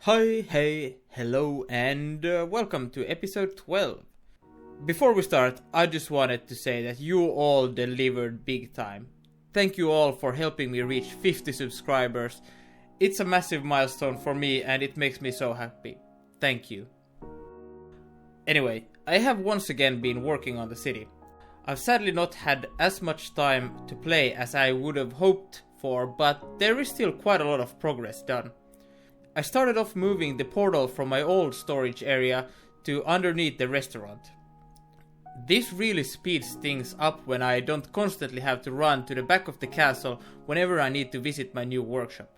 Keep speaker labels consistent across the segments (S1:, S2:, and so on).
S1: Hi, hey, hello, and welcome to episode 12. Before we start, I just wanted to say that you all delivered big time. Thank you all for helping me reach 50 subscribers. It's a massive milestone for me and it makes me so happy. Thank you. Anyway, I have once again been working on the city. I've sadly not had as much time to play as I would have hoped for, but there is still quite a lot of progress done. I started off moving the portal from my old storage area to underneath the restaurant. This really speeds things up when I don't constantly have to run to the back of the castle whenever I need to visit my new workshop.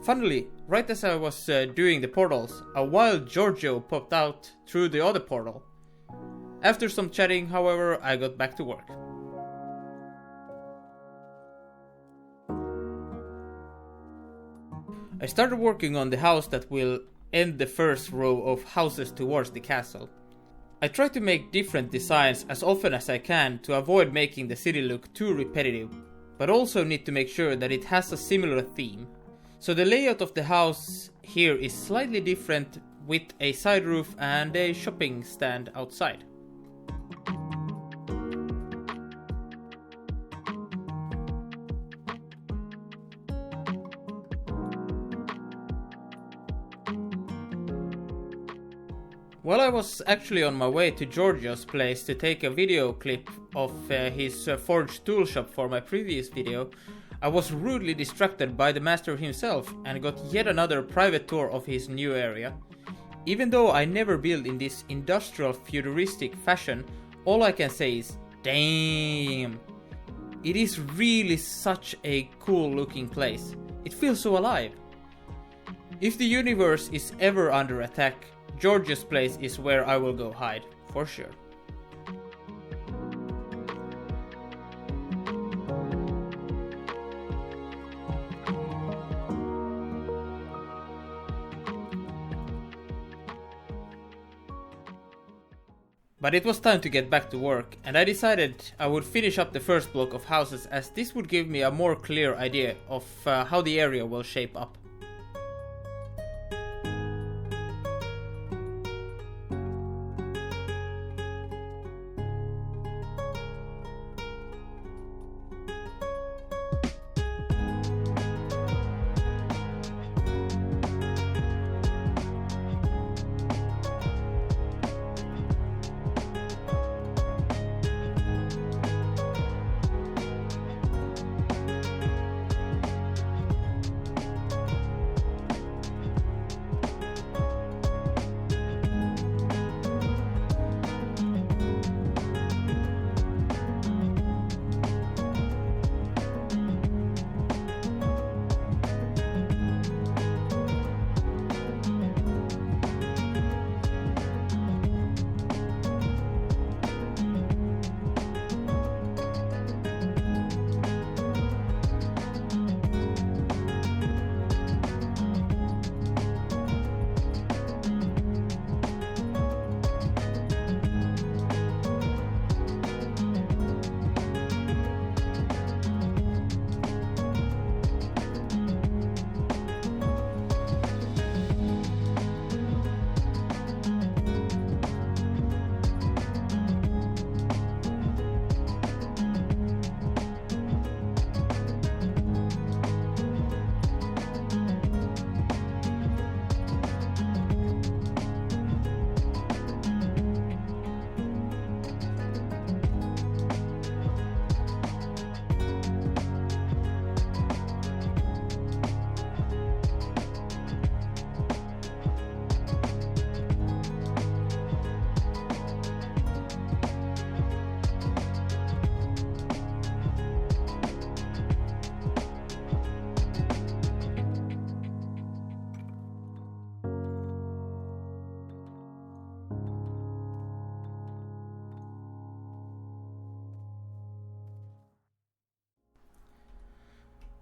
S1: Funnily, right as I was doing the portals, a wild Giorgio popped out through the other portal. After some chatting, however, I got back to work. I started working on the house that will end the first row of houses towards the castle. I try to make different designs as often as I can to avoid making the city look too repetitive, but also need to make sure that it has a similar theme. So the layout of the house here is slightly different, with a side roof and a shopping stand outside. While I was actually on my way to Giorgio's place to take a video clip of his forged tool shop for my previous video, I was rudely distracted by the master himself and got yet another private tour of his new area. Even though I never build in this industrial futuristic fashion, all I can say is, damn! It is really such a cool looking place. It feels so alive. If the universe is ever under attack, George's place is where I will go hide, for sure. But it was time to get back to work, and I decided I would finish up the first block of houses, as this would give me a more clear idea of how the area will shape up.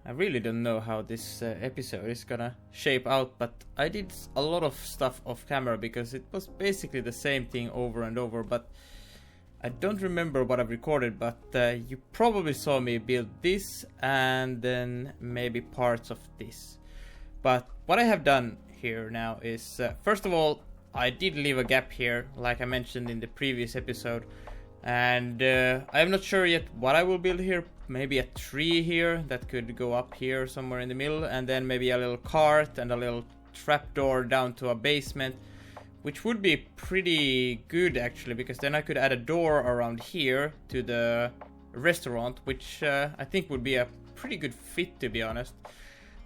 S1: I really don't know how this episode is gonna shape out, but I did a lot of stuff off camera because it was basically the same thing over and over, but I don't remember what I've recorded, but you probably saw me build this and then maybe parts of this. But what I have done here now is, first of all, I did leave a gap here, like I mentioned in the previous episode. And I'm not sure yet what I will build here. Maybe a tree here that could go up here somewhere in the middle. And then maybe a little cart and a little trapdoor down to a basement. Which would be pretty good actually, because then I could add a door around here to the restaurant, which I think would be a pretty good fit, to be honest.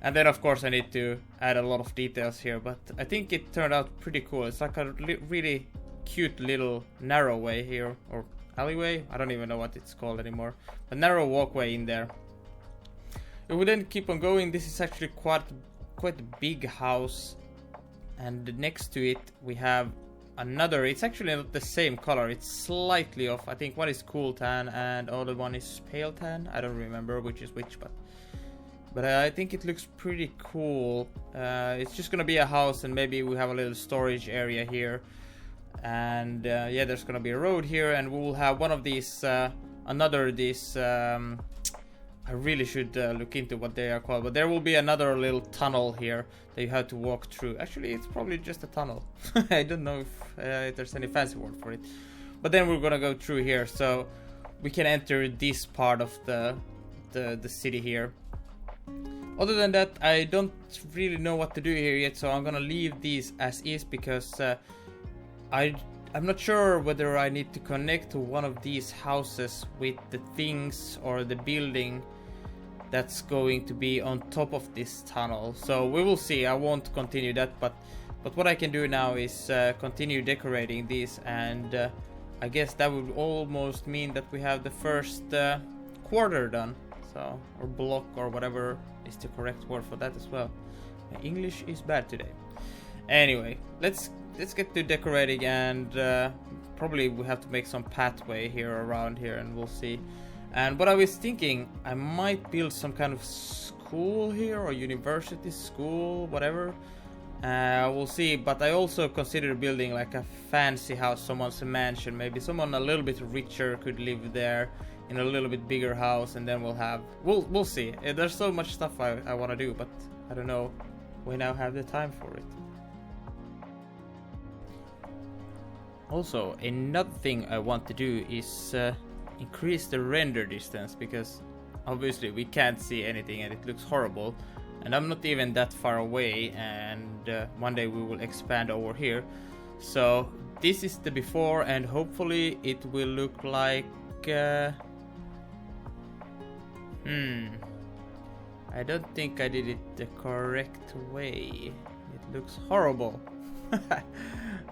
S1: And then of course I need to add a lot of details here, but I think it turned out pretty cool. It's like a really cute little narrow way here, or alleyway, I don't even know what it's called anymore. A narrow walkway in there. If we then keep on going, this is actually quite a big house. And next to it we have another, it's actually not the same color, it's slightly off. I think one is cool tan and the other one is pale tan. I don't remember which is which, but I think it looks pretty cool. It's just gonna be a house, and maybe we have a little storage area here. And yeah, there's gonna be a road here, and we will have one of these, I really should look into what they are called, but there will be another little tunnel here that you have to walk through. Actually, it's probably just a tunnel. I don't know if there's any fancy word for it. But then we're gonna go through here, so we can enter this part of the city here. Other than that, I don't really know what to do here yet, so I'm gonna leave these as is, because I'm not sure whether I need to connect to one of these houses with the things or the building that's going to be on top of this tunnel. So we will see. I won't continue that, but what I can do now is continue decorating these, and I guess that would almost mean that we have the first quarter done. So, or block, or whatever is the correct word for that as well. My English is bad today. Anyway, let's get to decorating, and probably we have to make some pathway here around here, and we'll see. And what I was thinking, I might build some kind of school here, or university school, whatever. We'll see, but I also consider building like a fancy house, someone's mansion. Maybe someone a little bit richer could live there in a little bit bigger house, and then we'll see. There's so much stuff I want to do, but I don't know when I'll have the time for it. Also, another thing I want to do is increase the render distance, because obviously we can't see anything and it looks horrible, and I'm not even that far away, and one day we will expand over here. So this is the before, and hopefully it will look like I don't think I did it the correct way. It looks horrible.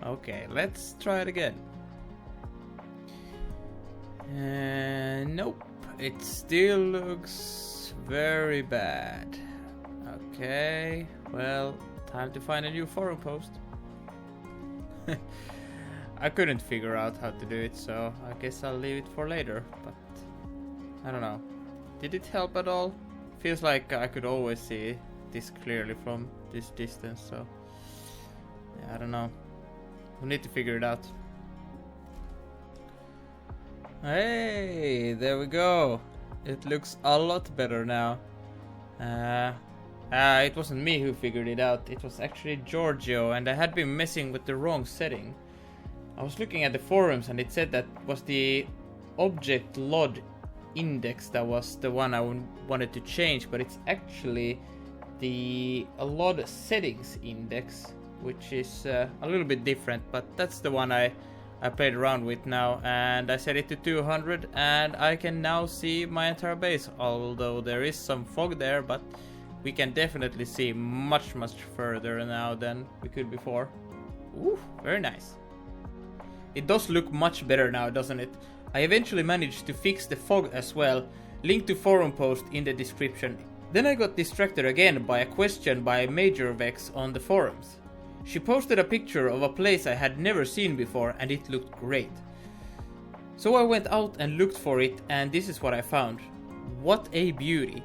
S1: Okay, let's try it again. Nope, it still looks very bad. Okay, well, time to find a new forum post. I couldn't figure out how to do it, so I guess I'll leave it for later, but I don't know. Did it help at all? Feels like I could always see this clearly from this distance, so yeah, I don't know. We need to figure it out. Hey, there we go. It looks a lot better now. It wasn't me who figured it out. It was actually Giorgio, and I had been messing with the wrong setting. I was looking at the forums, and it said that was the object LOD index that was the one I wanted to change, but it's actually the LOD settings index, which is a little bit different, but that's the one I played around with now, and I set it to 200, and I can now see my entire base, although there is some fog there, but we can definitely see much further now than we could before. Ooh, very nice. It does look much better now, doesn't it? I eventually managed to fix the fog as well. Link to forum post in the description. Then I got distracted again by a question by Major Vex on the forums. She posted a picture of a place I had never seen before, and it looked great. So I went out and looked for it, and this is what I found. What a beauty.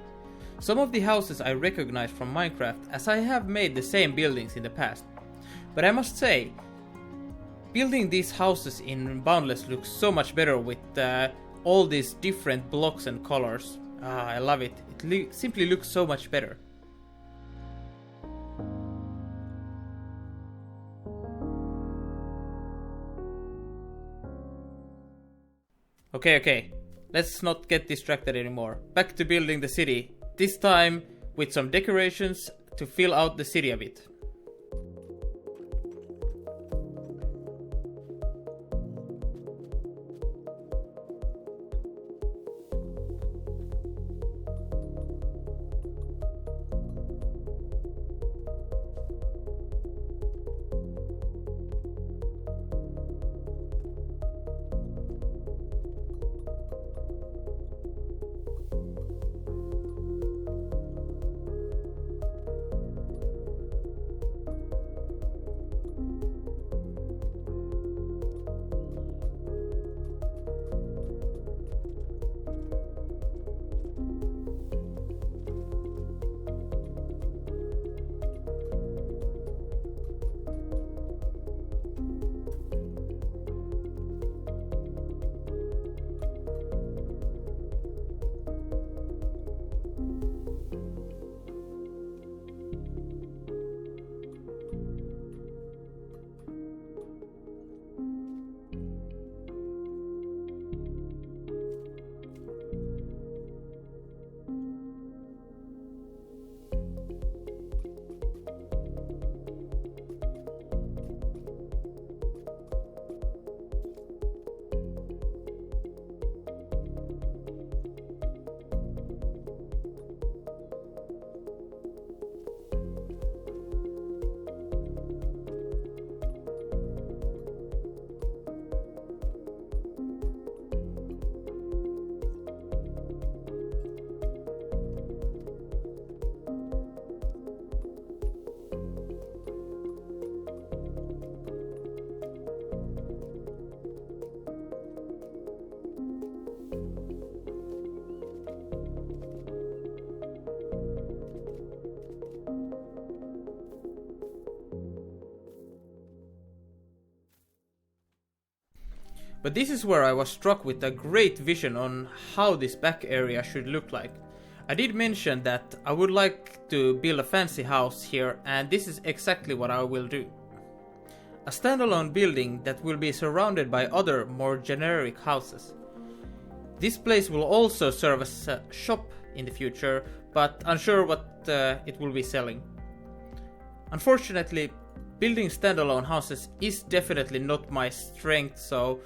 S1: Some of the houses I recognize from Minecraft, as I have made the same buildings in the past. But I must say, building these houses in Boundless looks so much better with all these different blocks and colors. I love it. It simply looks so much better. Okay. Let's not get distracted anymore. Back to building the city. This time with some decorations to fill out the city a bit. But this is where I was struck with a great vision on how this back area should look like. I did mention that I would like to build a fancy house here, and this is exactly what I will do. A standalone building that will be surrounded by other more generic houses. This place will also serve as a shop in the future, but unsure what it will be selling. Unfortunately, building standalone houses is definitely not my strength, so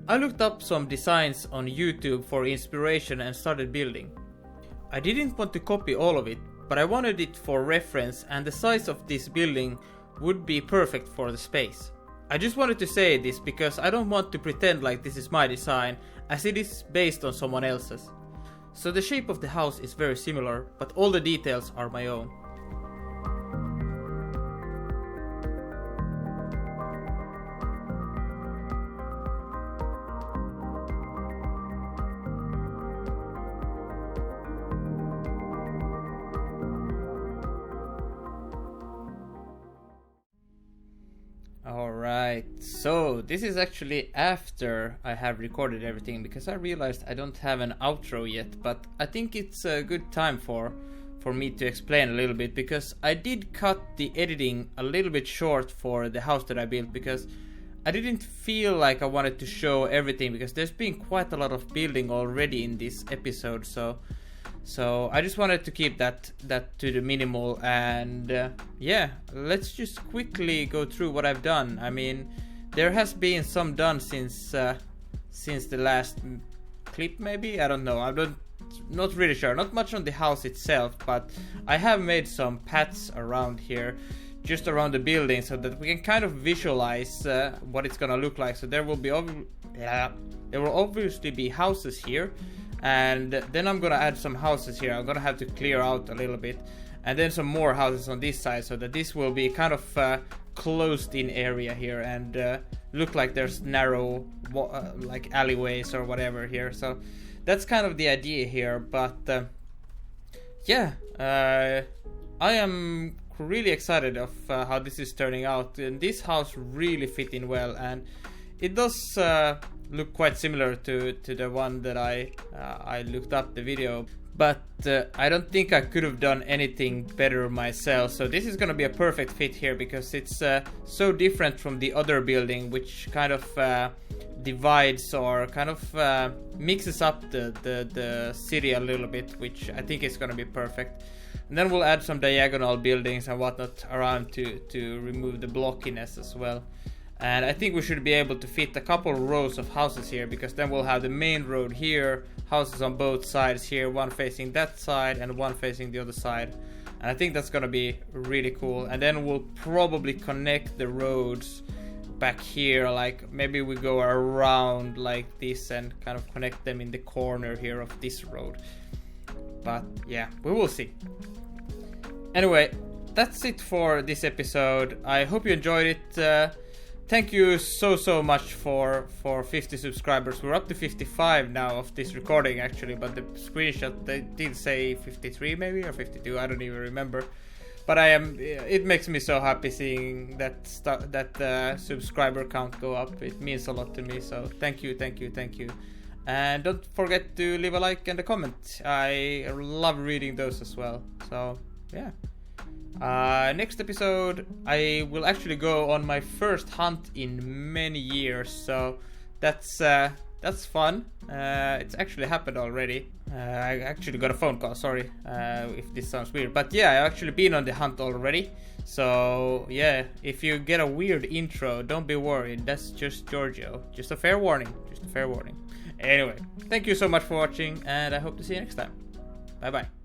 S1: I looked up some designs on YouTube for inspiration and started building. I didn't want to copy all of it, but I wanted it for reference, and the size of this building would be perfect for the space. I just wanted to say this because I don't want to pretend like this is my design, as it is based on someone else's. So the shape of the house is very similar, but all the details are my own. Alright, so this is actually after I have recorded everything, because I realized I don't have an outro yet, but I think it's a good time for me to explain a little bit, because I did cut the editing a little bit short for the house that I built, because I didn't feel like I wanted to show everything, because there's been quite a lot of building already in this episode, so I just wanted to keep that to the minimal, and yeah, let's just quickly go through what I've done. I mean, there has been some done since the last clip, maybe? I don't know, I'm not really sure. Not much on the house itself, but I have made some paths around here, just around the building, so that we can kind of visualize what it's gonna look like. So there will obviously be houses here. And then I'm gonna add some houses here. I'm gonna have to clear out a little bit, and then some more houses on this side, so that this will be kind of closed in area here, and look like there's narrow like alleyways or whatever here. So that's kind of the idea here. But yeah, I am really excited of how this is turning out, and this house really fit in well, and it does look quite similar to the one that I looked up the video, but I don't think I could have done anything better myself. So this is gonna be a perfect fit here, because it's so different from the other building, which kind of divides or kind of mixes up the city a little bit, which I think is gonna be perfect. And then we'll add some diagonal buildings and whatnot around to remove the blockiness as well. And I think we should be able to fit a couple rows of houses here, because then we'll have the main road here, houses on both sides here, one facing that side and one facing the other side. And I think that's gonna be really cool. And then we'll probably connect the roads back here, like maybe we go around like this and kind of connect them in the corner here of this road. But yeah, we will see. Anyway, that's it for this episode. I hope you enjoyed it. Thank you so much for 50 subscribers. We're up to 55 now of this recording actually, but the screenshot they did say 53 maybe or 52. I don't even remember. But it makes me so happy seeing that subscriber count go up. It means a lot to me. So thank you. And don't forget to leave a like and a comment. I love reading those as well. So yeah. Next episode I will actually go on my first hunt in many years, so that's fun. It's actually happened already. I actually got a phone call, sorry if this sounds weird, but yeah, I've actually been on the hunt already. So yeah, if you get a weird intro, don't be worried, that's just Giorgio. Just a fair warning. Anyway, thank you so much for watching, and I hope to see you next time. Bye bye.